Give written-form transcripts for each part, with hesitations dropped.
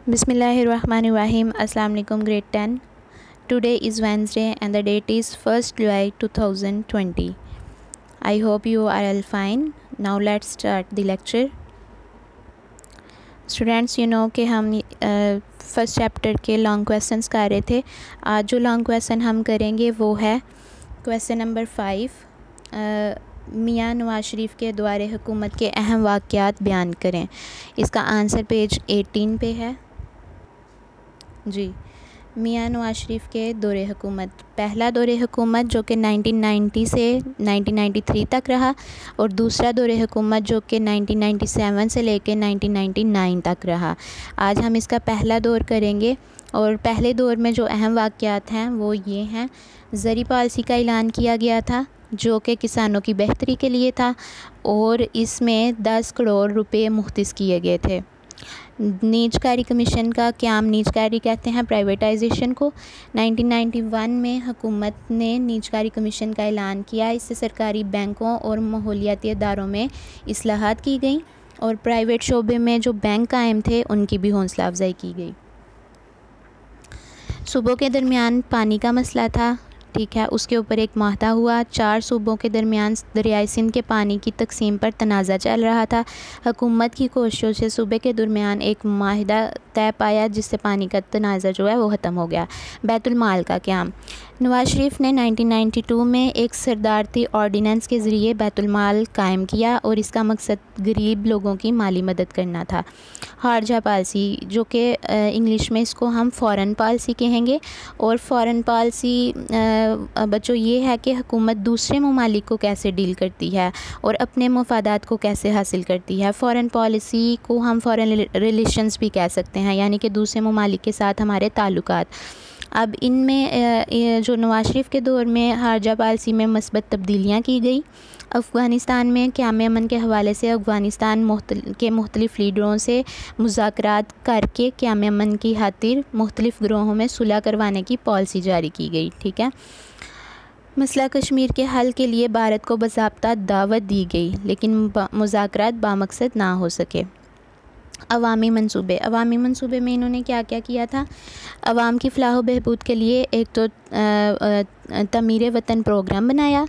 Bismillahirrahmanirrahim. Assalamu alaikum grade 10. Today is Wednesday and the date is 1st July 2020. I hope you are all fine. Now let's start the lecture. Students, you know कि हम first chapter के long questions कर रहे थे. आज जो long question हम करेंगे वो है क्वेश्चन नंबर 5. मियाँ नवाज शरीफ के दौरे हुकूमत के अहम वाक़यात बयान करें. इसका आंसर पेज 18 पे है जी. मियाँ नवाज शरीफ के दौरे हुकूमत, पहला दौरे हुकूमत जो कि 1990 से 1993 तक रहा और दूसरा दौरे हुकूमत जो कि 1997 से लेकर 1999 तक रहा. आज हम इसका पहला दौर करेंगे और पहले दौर में जो अहम वाक़यात हैं वो ये हैं. ज़री पॉलिसी का ऐलान किया गया था जो कि किसानों की बेहतरी के लिए था और इसमें 10 करोड़ रुपए मुख्तस किए गए थे. नीजकारी कमीशन का क़याम, नीजकारी कहते हैं प्राइवेटाइजेशन को. 1991 में हुकूमत ने नीजकारी कमीशन का ऐलान किया. इससे सरकारी बैंकों और माहौलियाती इदारों में इस्लाहात की गई और प्राइवेट शोबे में जो बैंक कायम थे उनकी भी हौसला अफजाई की गई. सूबों के दरमियान पानी का मसला था, ठीक है, उसके ऊपर एक माहदा हुआ. 4 सूबों के दरमियान दरियाई सिंध के पानी की तकसीम पर तनाज़ा चल रहा था. हुकूमत की कोशिशों से सूबे के दरमियान एक माहदा तय पाया जिससे पानी का तनाज़ा जो है वो ख़त्म हो गया. बैतुल माल का क़याम, नवाज शरीफ ने 1992 में एक सरदारती ऑर्डिनेंस के ज़रिए बैतुल माल कायम किया और इसका मकसद गरीब लोगों की माली मदद करना था. खारजा पॉलिसी जो कि इंग्लिश में इसको हम फ़ॉरेन पॉलिसी कहेंगे. और फ़ॉरेन पॉलिसी बच्चों ये है कि हुकूमत दूसरे ममालिक को कैसे डील करती है और अपने मफादात को कैसे हासिल करती है. फ़ॉरेन पॉलिसी को हम फ़ॉरेन रिलेशंस भी कह सकते हैं, यानी कि दूसरे ममालिक के साथ हमारे ताल्लुकात. अब इनमें जो नवाज शरीफ के दौर में खारजा पॉलिसी में मस्बत तब्दीलियाँ की गई. अफ़गानिस्तान में क़याम अमन के हवाले से अफ़गानिस्तान के मुख्तलिफ़ लीडरों से मुज़ाकरात करके क़याम अमन की खातिर मुख्तलिफ़ ग्रोहों में सुलह करवाने की पॉलिसी जारी की गई. ठीक है. मसला कश्मीर के हल के लिए भारत को बाज़ाब्ता दावत दी गई लेकिन मुज़ाकरात बामकसद ना हो सके. अवामी मंसूबे, अवामी मंसूबे में इन्होंने क्या क्या किया था. अवाम की फ़लाह व बहबूद के लिए एक तो तमीर वतन प्रोग्राम बनाया,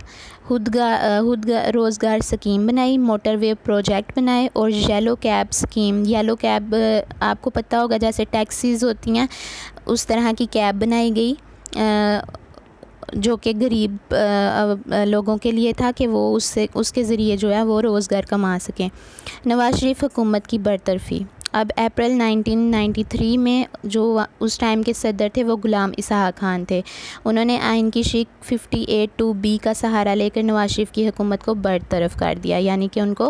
रोज़गार स्कीम बनाई, मोटरवे प्रोजेक्ट बनाए और yellow cab scheme. Yellow cab आपको पता होगा जैसे टैक्सीज़ होती हैं उस तरह की कैब बनाई गई जो कि गरीब लोगों के लिए था कि वो उसके ज़रिए जो है वो रोज़गार कमा सकें. नवाज शरीफ हुकूमत की बरतरफ़ी, अब अप्रैल 1993 में जो उस टाइम के सदर थे वो ग़ुलाम इसहाक़ खान थे. उन्होंने आइन की शिक 58(2)B का सहारा लेकर नवाज शरीफ की हुकूमत को बरतरफ कर दिया, यानी कि उनको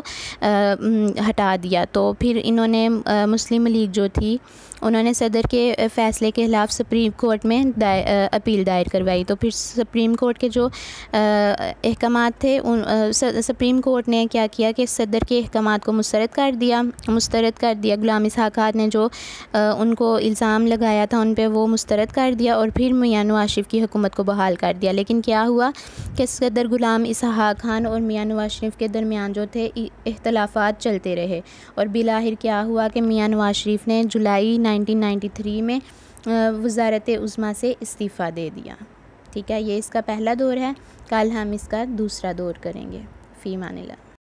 हटा दिया. तो फिर इन्होंने मुस्लिम लीग जो थी उन्होंने सदर के फ़ैसले के ख़िलाफ़ सुप्रीम कोर्ट में अपील दायर करवाई. तो फिर सुप्रीम कोर्ट के जो अहकामात थे सुप्रीम कोर्ट ने क्या किया कि सदर के अहकामात को मुस्तरद कर दिया. ग़ुलाम इसहाक़ खान ने जो उनको इल्ज़ाम लगाया था उन पे वो मुस्तरद कर दिया और फिर मियाँ नवाज शरीफ की हुकूमत को बहाल कर दिया. लेकिन क्या हुआ कि सदर ग़ुलाम इसहाक़ खान और मियाँ नवाज शरीफ के दरमियान जो थे इख्तलाफात चलते रहे और बिलाखिर क्या हुआ कि मियाँ नवाज शरीफ ने जुलाई 1993 में वज़ारत उज़्मा से इस्तीफ़ा दे दिया. ठीक है, ये इसका पहला दौर है. कल हम इसका दूसरा दौर करेंगे. फ़ी अमानिल्लाह.